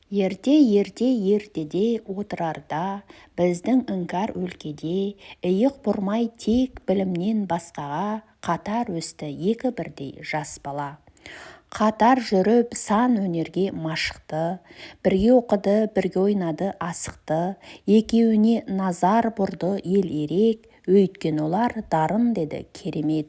Ерте ертеде отырарда, біздің іңкәр өлкеде, иық бұрмай тек білімнен басқаға қатар өсті екі бірдей жас бала. Қатар жүріп сан өнерге машықты, бірге оқыды, бірге ойнады асықты, екеуіне назар бұрды ел ерек, өйткен олар дарын деді керемет.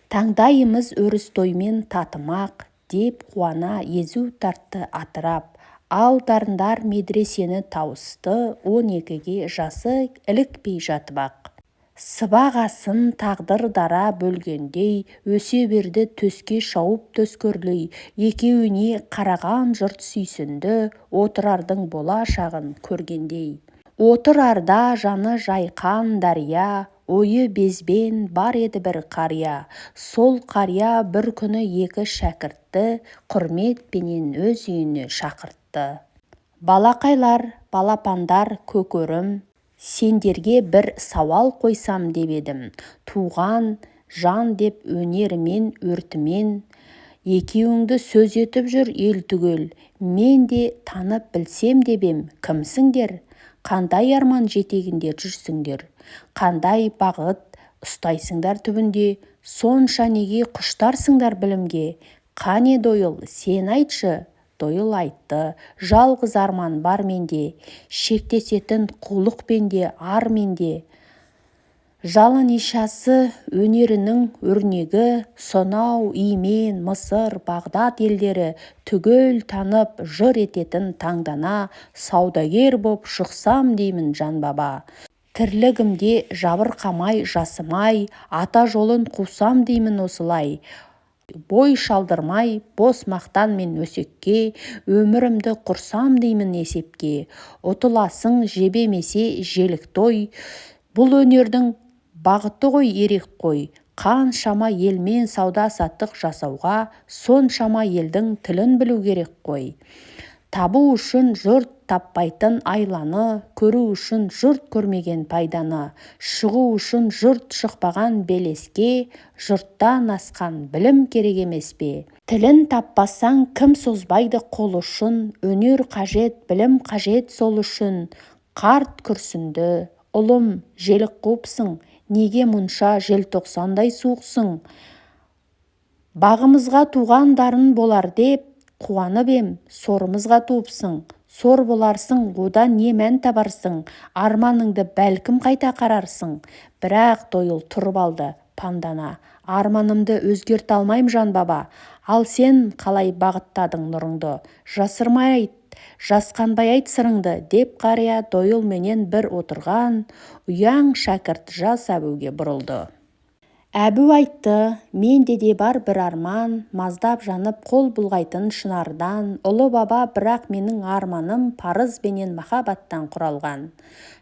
Таңдайымыз өріс тоймен татымақ, деп қуана езу тартты атырап, ал дарындар медресені тауысты 12-ге жасы ілікпей жатып-ақ. Сыбағасын тағдыр дара бөлгендей, өсе берді төске шауып төскөрлей, екеуіне қараған жұрт сүйсінді, отырардың болашағын көргендей. Отырарда жаны жайқан дария, ойы безбен бар еді бір қария. Сол қария бір күні екі шәкіртті құрметпенен өз үйіне шақыртты. Балақайлар, балапандар, көкөрім, сендерге бір сауал қойсам деп едім. Туған жан деп өнерімен, өртімен, екеуіңді сөз етіп жүр ел түгел. Мен де танып білсем деп ем, кімсіңдер? Қандай арман жетегінде жүрсіңдер? Қандай бағыт ұстайсыңдар түбінде? Сонша неге құштарсыңдар білімге? Қане Дойыл, сен айтшы. Дойыл айтты, жалғыз арман бар менде, шектесетін қулық пенде, ар менде. Жалын ишасы өнерінің өрнегі, сонау Имен, Мысыр, Бағдат елдері түгел танып жыр ететін таңдана, саудагер боп шықсам деймін жан баба. Тірлігімде жабырқамай жасымай, ата жолын қусам деймін осылай. Бой шалдырмай бос мақтан мен өсекке, өмірімді құрсам деймін есепке. Ұтыласың жебемесе желік той, бұл өнердің бағыты ғой ерек қой. Қаншама елмен сауда-саттық жасауға, соншама елдің тілін білу керек қой. Табу үшін жұрт таппайтын айланы, көру үшін жұрт көрмеген пайданы, шығу үшін жұрт шықпаған белеске, жұрттан асқан білім керек емес пе? Тілін таппасаң кім созбайды қол ұшын, өнер қажет, білім қажет сол үшін. Қарт күрсінді, ұлым, желік қуыпсың, неге мұнша желтоқсандай суықсың? Бағымызға туған дарын болар деп, қуанып ем, сорымызға туыпсың. Сор боларсың, одан не мән табарсың? Арманыңды бәлкім қайта қарарсың. Бірақ Дойыл тұрып алды, паңдана. Арманымды өзгерте алмайым жан баба. Ал сен қалай бағыттадың нұрыңды? Жасырмай айт, жасқанбай айт сырыңды, деп қария Дойыл менен бір отырған ұяң шәкірт жас Әбуге бұрылды. Әбу айтты, менде де бар бір арман, маздап жанып қол бұлғайтын шынардан. Ұлы баба, бірақ менің арманым парыз бенен махаббаттан құралған.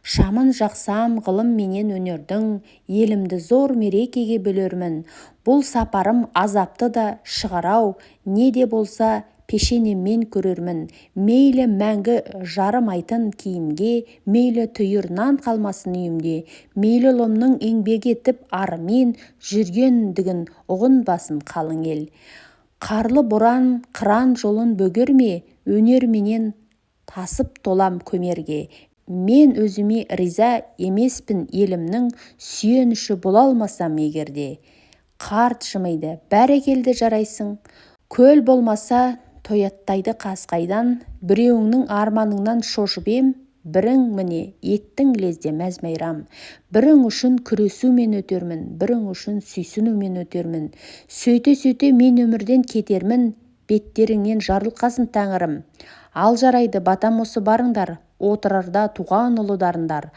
Шамын жақсам ғылым менен өнердің, елімді зор мерекеге бөлермін. Бұл сапарым азапты да шығарау, не де болса пешенеммен көрермін. Мейлі мәңгі жарымайтын киімге, мейлі түйір нан қалмасын үйімде, мейлі ұлымның еңбек етіп арымен жүргендігін ұғынбасын қалың ел. Қарлы боран қыран жолын бөгерме, өнерменен тасып толам көмерге. Мен өзіме риза емеспін елімнің сүйеніші бола алмасам егерде. Қарт жымиды, бәрекелді жарайсың. Көл болмаса тояттайды қасқайдан, біреуіңнің арманыңнан шошып ем, бірің міне еттің лезде мәз-мәйрам. Бірің үшін күресумен өтермін, бірің үшін сүйсінумен өтермін. Сөйте-сөйте мен өмірден кетермін, беттеріңнен жарылқасын тәңірім. Ал жарайды, батам осы барыңдар, отырарда туған ұлы дарындар.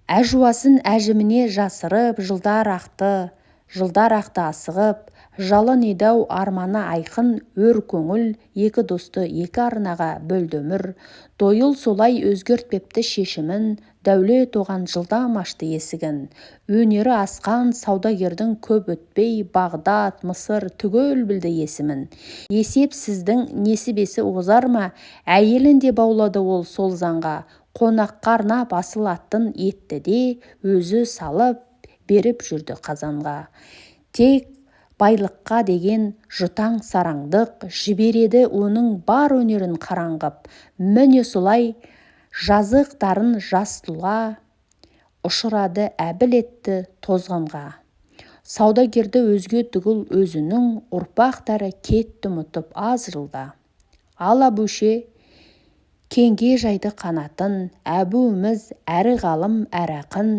Әжуасын әжіміне жасырып, жылдар ақты асығып, жалын едау арманы айқын өр көңіл, екі досты екі арнаға бөлді өмір. Дойыл солай өзгертпепті шешімін, дәулет оған жылдам ашты есігін. Өнері асқан саудагердің көп өтпей, Бағдат, Мысыр түгел білді есімін. Есеп сіздің несібесі озар ма? Әйелін де баулады ол сол заңға. Қонаққа арнап асыл аттын етті де, өзі салып беріп жүрді қазанға. Тек Байлыққа деген жұтаң сараңдық жібереді оның бар өнерін қараңғып. Міне солай жазық дарын жас тұлға ұшырады әбіл етті тозғанға. Саудагерді өзге түгіл өзінің ұрпақтары кетті ұмытып аз жылда. Ал Әбуше кеңге жайды қанатын, Әбуіміз әрі ғалым әрі ақын,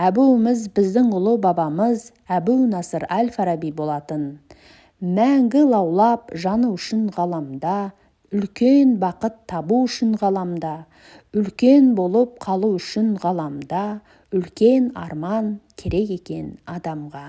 Әбуіміз біздің ұлы бабамыз Әбу Насыр әл-Фараби болатын. Мәңгі лаулап жаны үшін ғаламда, үлкен бақыт табу үшін ғаламда, үлкен болып қалу үшін ғаламда, үлкен арман керек екен адамға.